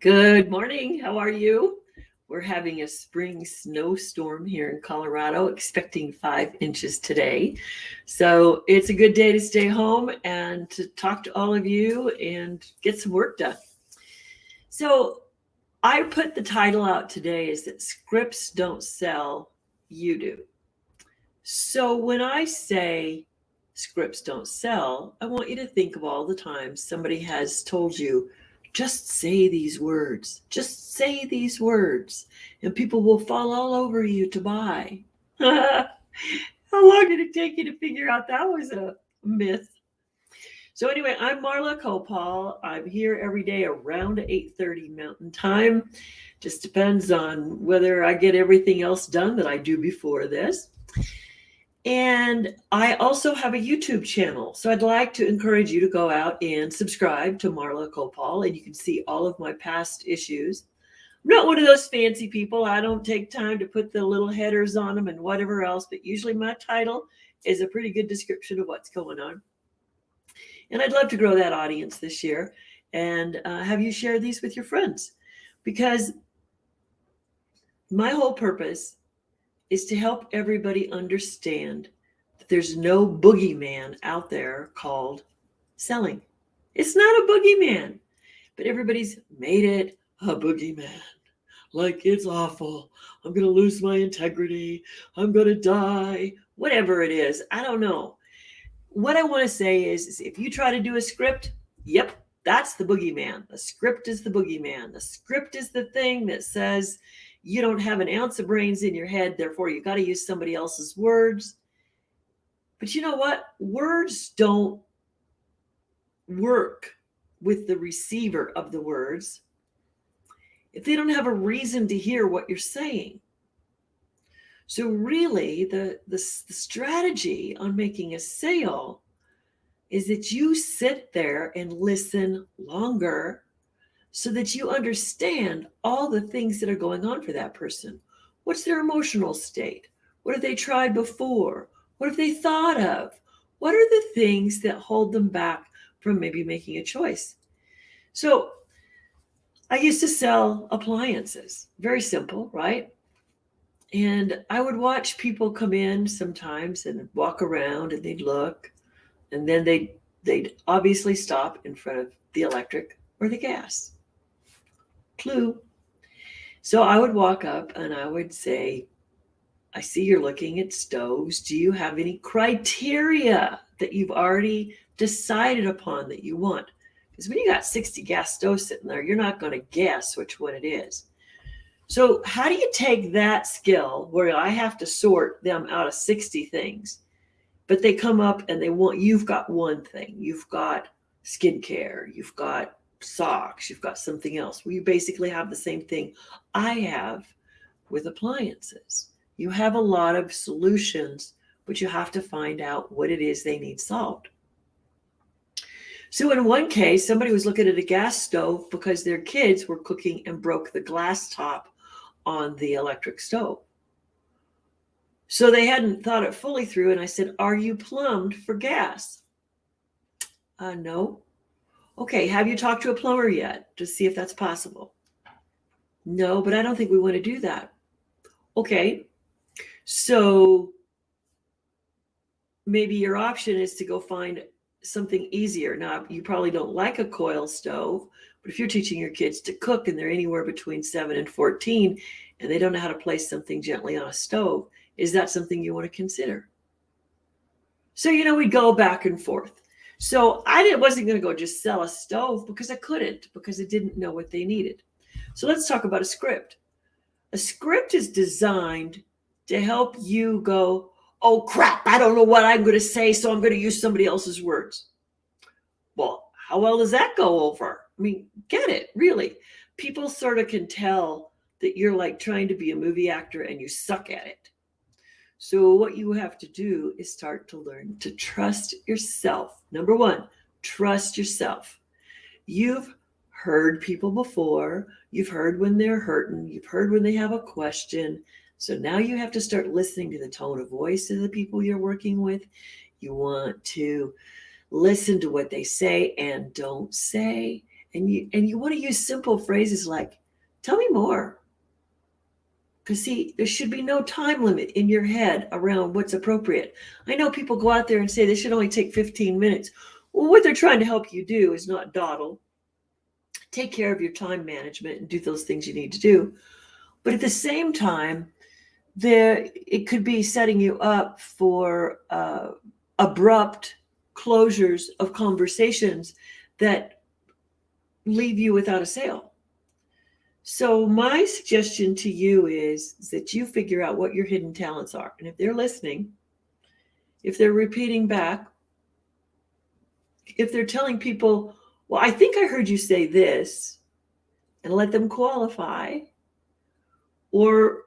Good morning. How are you? We're having a spring snowstorm here in Colorado, expecting 5 inches today. So it's a good day to stay home and to talk to all of you and get some work done. So I put the title out today is that scripts don't sell, you do. So when I say scripts don't sell, I want you to think of all the times somebody has told you, just say these words, just say these words, and people will fall all over you to buy. How long did it take you to figure out that was a myth? So anyway, I'm Marla Copal. I'm here every day around 8:30 Mountain Time. Just depends on whether I get everything else done that I do before this. And I also have a YouTube channel. So I'd like to encourage you to go out and subscribe to Marla Copal, and you can see all of my past issues. I'm not one of those fancy people. I don't take time to put the little headers on them and whatever else, but usually my title is a pretty good description of what's going on. And I'd love to grow that audience this year and have you share these with your friends, because my whole purpose is to help everybody understand that there's no boogeyman out there called selling. It's not a boogeyman, but everybody's made it a boogeyman. Like it's awful. I'm going to lose my integrity. I'm going to die. Whatever it is, I don't know. What I want to say is if you try to do a script, yep, that's the boogeyman. The script is the boogeyman. The script is the thing that says you don't have an ounce of brains in your head, therefore you got to use somebody else's words. But you know what? Words don't work with the receiver of the words if they don't have a reason to hear what you're saying. So really, the strategy on making a sale is that you sit there and listen longer so that you understand all the things that are going on for that person. What's their emotional state? What have they tried before? What have they thought of? What are the things that hold them back from maybe making a choice? So I used to sell appliances. Very simple, right? And I would watch people come in sometimes and walk around and they'd look, and then they'd obviously stop in front of the electric or the gas. Clue. So I would walk up and I would say, I see you're looking at stoves. Do you have any criteria that you've already decided upon that you want? Because when you got 60 gas stoves sitting there, you're not going to guess which one it is. So how do you take that skill where I have to sort them out of 60 things, but they come up and you've got one thing. You've got skincare, you've got socks, you've got something else. Well, you basically have the same thing I have with appliances. You have a lot of solutions, but you have to find out what it is they need solved. So in one case, somebody was looking at a gas stove because their kids were cooking and broke the glass top on the electric stove. So they hadn't thought it fully through. And I said, are you plumbed for gas? No. Okay, have you talked to a plumber yet to see if that's possible? No, but I don't think we want to do that. Okay, so maybe your option is to go find something easier. Now, you probably don't like a coil stove, but if you're teaching your kids to cook and they're anywhere between 7 and 14 and they don't know how to place something gently on a stove, is that something you want to consider? So, we'd go back and forth. So I wasn't going to go just sell a stove because I couldn't, because I didn't know what they needed. So let's talk about a script. A script is designed to help you go, oh crap, I don't know what I'm going to say, so I'm going to use somebody else's words. Well, how well does that go over? I mean, get it, really. People sort of can tell that you're like trying to be a movie actor and you suck at it. So what you have to do is start to learn to trust yourself. Number one, trust yourself. You've heard people before. You've heard when they're hurting. You've heard when they have a question. So now you have to start listening to the tone of voice of the people you're working with. You want to listen to what they say and don't say, And you want to use simple phrases like, tell me more. Because, see, there should be no time limit in your head around what's appropriate. I know people go out there and say this should only take 15 minutes. Well, what they're trying to help you do is not dawdle. Take care of your time management and do those things you need to do. But at the same time, it could be setting you up for abrupt closures of conversations that leave you without a sale. So my suggestion to you is that you figure out what your hidden talents are. And if they're listening, if they're repeating back, if they're telling people, well, I think I heard you say this, and let them qualify. Or,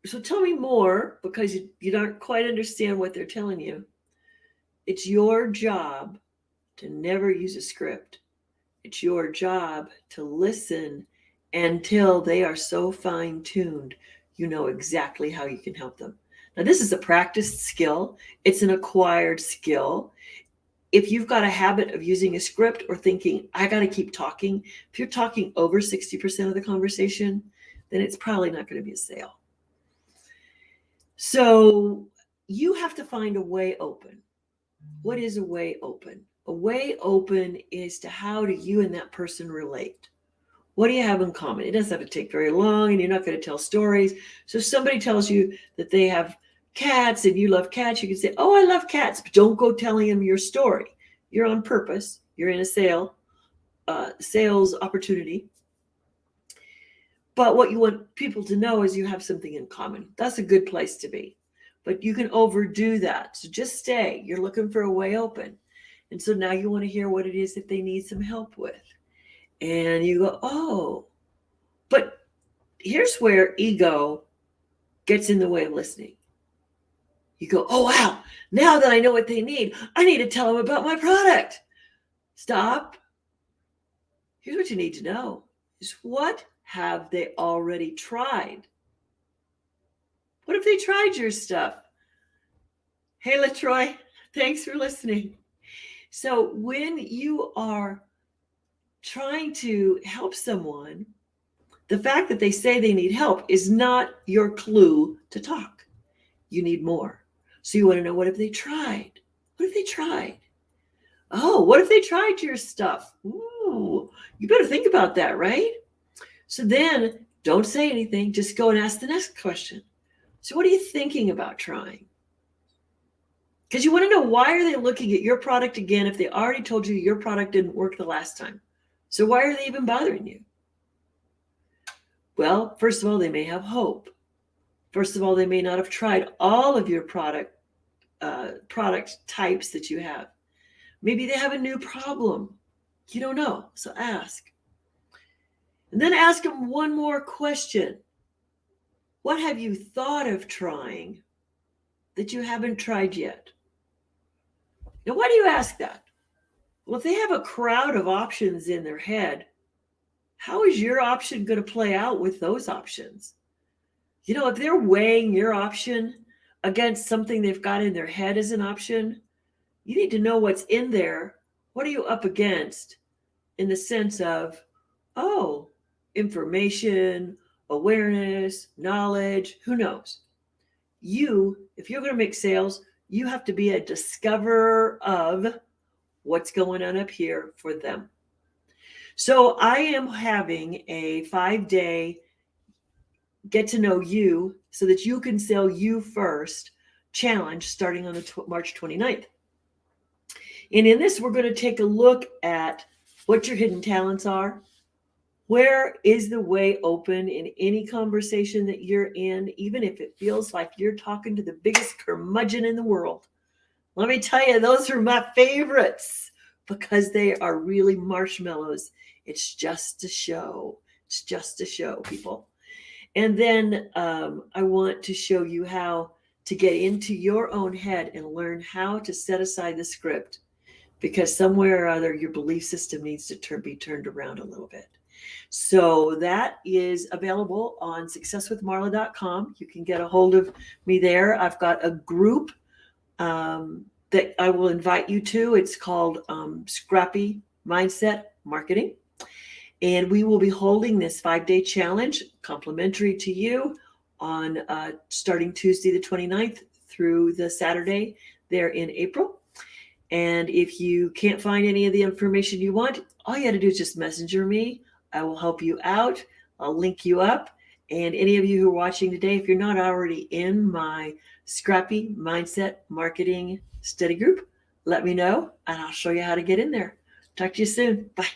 so tell me more, because you don't quite understand what they're telling you. It's your job to never use a script. It's your job to listen until they are so fine-tuned, you know exactly how you can help them. Now, this is a practiced skill. It's an acquired skill. If you've got a habit of using a script or thinking, I got to keep talking, if you're talking over 60% of the conversation, then it's probably not going to be a sale. So you have to find a way open. What is a way open? A way open is to how do you and that person relate? What do you have in common? It doesn't have to take very long, and you're not going to tell stories. So if somebody tells you that they have cats and you love cats, you can say, oh, I love cats, but don't go telling them your story. You're on purpose. You're in a sales opportunity. But what you want people to know is you have something in common. That's a good place to be. But you can overdo that. So just stay. You're looking for a way open. And so now you want to hear what it is that they need some help with. And you go, oh, but here's where ego gets in the way of listening. You go, oh, wow, now that I know what they need, I need to tell them about my product. Stop. Here's what you need to know is, what have they already tried? What if they tried your stuff? Hey, LaTroy, thanks for listening. So when you are trying to help someone, the fact that they say they need help is not your clue to talk. You need more. So you want to know, what if they tried? What if they tried? Oh, what if they tried your stuff? Ooh, you better think about that, right? So then don't say anything. Just go and ask the next question. So what are you thinking about trying? Because you want to know, why are they looking at your product again if they already told you your product didn't work the last time? So why are they even bothering you? Well, first of all, they may have hope. First of all, they may not have tried all of your product types that you have. Maybe they have a new problem. You don't know. So ask. And then ask them one more question. What have you thought of trying that you haven't tried yet? Now, why do you ask that? Well, if they have a crowd of options in their head, how is your option going to play out with those options? You know, if they're weighing your option against something they've got in their head as an option, you need to know what's in there. What are you up against in the sense of, oh, information, awareness, knowledge, who knows? If you're going to make sales, you have to be a discoverer of what's going on up here for them. So I am having a 5-day get to know you so that you can sell you first challenge starting on the March 29th. And in this, we're going to take a look at what your hidden talents are. Where is the way open in any conversation that you're in, even if it feels like you're talking to the biggest curmudgeon in the world? Let me tell you, those are my favorites because they are really marshmallows. It's just a show. It's just a show, people. And then I want to show you how to get into your own head and learn how to set aside the script, because somewhere or other, your belief system needs to be turned around a little bit. So that is available on successwithmarla.com. You can get a hold of me there. I've got a group that I will invite you to. It's called Scrappy Mindset Marketing. And we will be holding this 5-day challenge complimentary to you on starting Tuesday the 29th through the Saturday there in April. And if you can't find any of the information you want, all you got to do is just messenger me. I will help you out. I'll link you up. And any of you who are watching today, if you're not already in my Scrappy Mindset Marketing Study Group, let me know and I'll show you how to get in there. Talk to you soon. Bye.